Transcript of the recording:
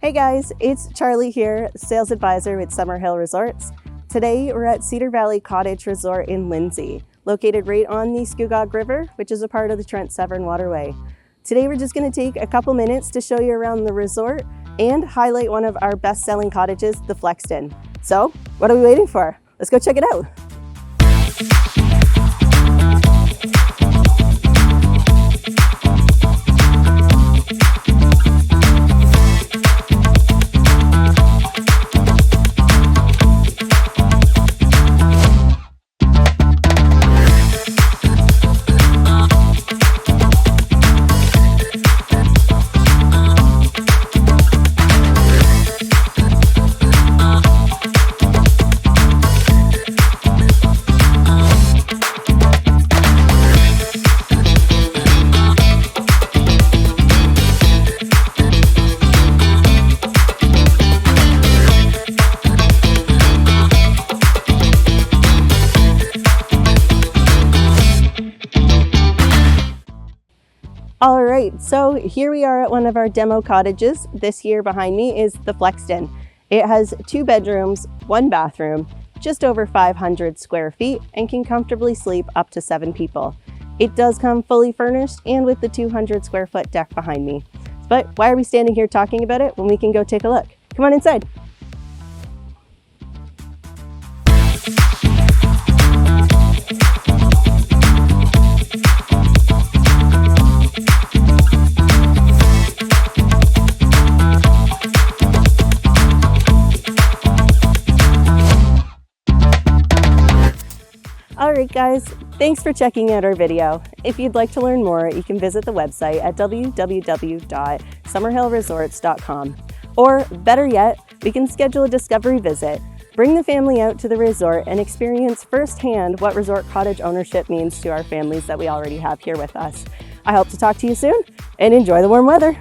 Hey guys, it's Charlie here, sales advisor with Summerhill Resorts. Today we're at Cedar Valley Cottage Resort in Lindsay, located right on the Scugog River, which is a part of the Trent Severn Waterway. Today we're just going to take a couple minutes to show you around the resort and highlight one of our best-selling cottages, the Flexton. So, what are we waiting for? Let's go check it out. All right, so here we are at one of our demo cottages. This here behind me is the Flexton. It has 2 bedrooms, 1 bathroom, just over 500 square feet, and can comfortably sleep up to 7 people. It does come fully furnished and with the 200 square foot deck behind me. But why are we standing here talking about it when we can go take a look? Come on inside. Alright guys, thanks for checking out our video. If you'd like to learn more, you can visit the website at www.summerhillresorts.com. Or better yet, we can schedule a discovery visit. Bring the family out to the resort and experience firsthand what resort cottage ownership means to our families that we already have here with us. I hope to talk to you soon and enjoy the warm weather.